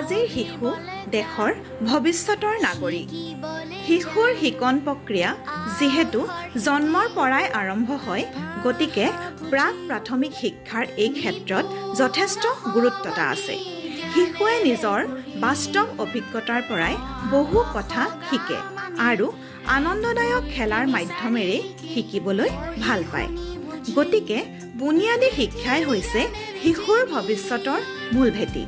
আজিৰ শিশু দেশৰ ভৱিষ্যতৰ নাগৰিক। শিশুৰ শিকন প্ৰক্ৰিয়া যিহেতু জন্মৰ পৰাই আৰম্ভ হয়, গতিকে প্ৰাথমিক শিক্ষাৰ এই ক্ষেত্ৰত যথেষ্ট গুৰুত্বতা আছে। শিশুৱে নিজৰ বাস্তৱ অভিজ্ঞতাৰ পৰাই বহু কথা শিকে আৰু আনন্দদায়ক খেলাৰ মাধ্যমেৰে শিকিবলৈ ভাল পায়। গতিকে বুনিয়াদী শিক্ষাই হৈছে শিশুৰ ভৱিষ্যতৰ মূল ভেটি।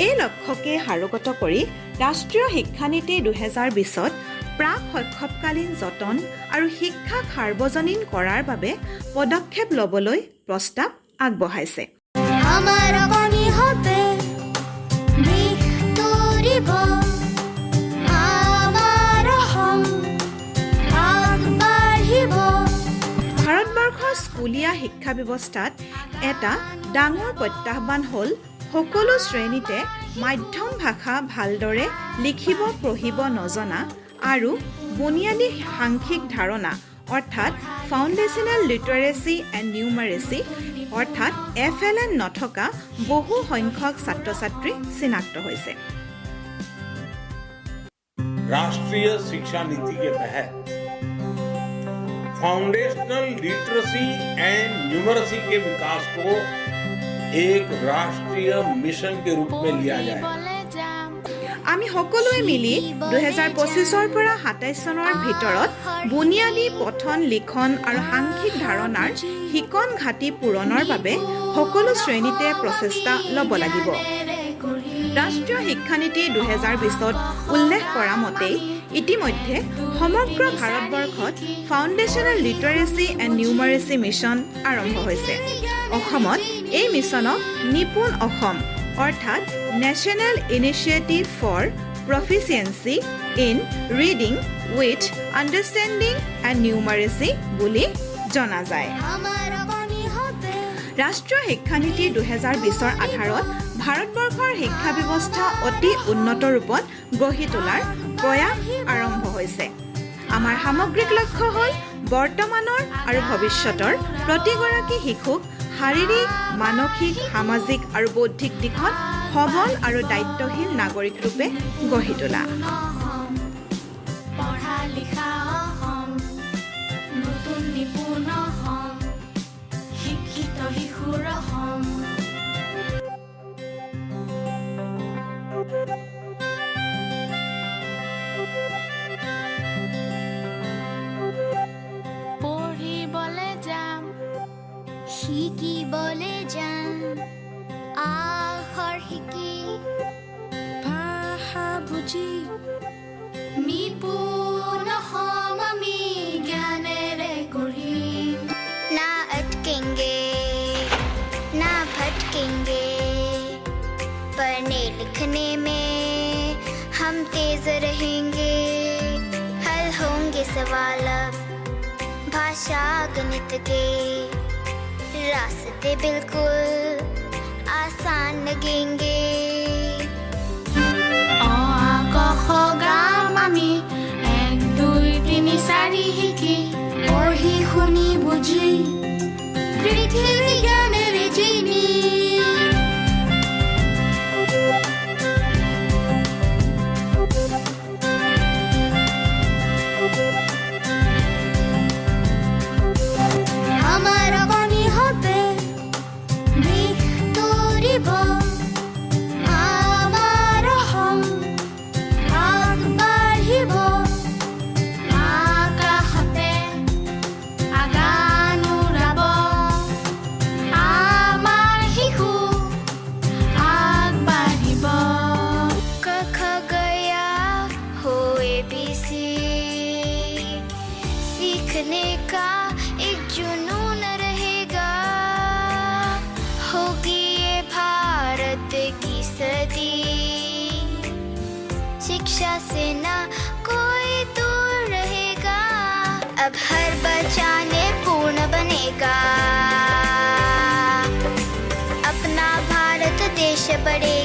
এই লক্ষ্যকে সাৰোগত কৰি ৰাষ্ট্ৰীয় শিক্ষানীতি 2020ত প্ৰাক-শৈশৱকালীন যতন আৰু শিক্ষাক সাৰ্বজনীন কৰাৰ বাবে পদক্ষেপ ল'বলৈ প্ৰস্তাৱ আগবঢ়াইছে। ভাৰতবৰ্ষৰ স্কুলীয়া শিক্ষা ব্যৱস্থাত এটা ডাঙৰ প্ৰত্যাহ্বান হ'ল সকলো শ্ৰেণীতে মাধ্যম ভাষা ভালদৰে লিখিব পঢ়িব নজনা আৰু বুনিয়াদী সাংখ্যিক ধাৰণা অৰ্থাৎ ফাউণ্ডেশ্যনেল লিটাৰেচি এণ্ড নিউমাৰেচি অৰ্থাৎ FLN নথকা বহু সংখ্যক ছাত্ৰ ছাত্ৰী চিনাক্ত হৈছে। राष्ट्रीय शिक्षा नीति के तहत फाउंडेशनल लिटरेसी एंड न्यूमरेसी के विकास को एक राष्ट्रीय मिशन के रूप में लिया जाए। আমি সকলোৱে মিলি 2025 পৰা 27 চনৰ ভিতৰত বুনিয়াদী পঠন লিখন আৰু সাংখ্যিক ধাৰণাৰ শিকন ঘাটি পূৰণৰ বাবে সকলো শ্ৰেণীতে প্ৰচেষ্টা ল'ব লাগিব। ৰাষ্ট্ৰীয় শিক্ষানীতি 2020ত উল্লেখ কৰা মতে ইতিমধ্যে সমগ্ৰ ভাৰতবৰ্ষত foundational literacy and numeracy mission আৰম্ভ হৈছে। অসমত এই মিছনক নিপুণ অসম অৰ্থাৎ national initiative for proficiency in reading with understanding and numeracy বুলি জনা যায়। ৰাষ্ট্ৰীয় শিক্ষানীতি 2020ৰ আধাৰত ভাৰতবৰ্ষৰ শিক্ষা ব্যৱস্থা অতি উন্নত ৰূপত গঢ়ি তোলাৰ প্ৰয়াস আৰম্ভ হৈছে। আমাৰ সামগ্ৰিক লক্ষ্য হ'ল বৰ্তমানৰ আৰু ভৱিষ্যতৰ প্ৰতিগৰাকী শিশুক শাৰীৰিক মানসিক সামাজিক আৰু বৌদ্ধিক দিশত সবল আৰু দায়িত্বশীল নাগৰিক ৰূপে গঢ়ি তোলা। শিকিবলে যাম আখৰ শিকি ভাষা বুজি নিপুণ হ'ম আমি জ্ঞানেৰে গঢ়িম। না अटकेंगे ना भटकेंगे पढ़ने लिखने में हम तेज रहेंगे। हल होंगे सवाल भाषा गणित के रास्ते बिल्कुल आसान लगेंगे। আমি 1 2 3 4 শিকি পঢ়ি শুনি বুজি পৃথিৱী জ্ঞানেৰে চিনি सीखने का एक जुनून रहेगा। होगी ये भारत की सदी शिक्षा से ना कोई दूर रहेगा। अब हर बच्चा ने पूर्ण बनेगा। अपना भारत देश बढ़ेगा।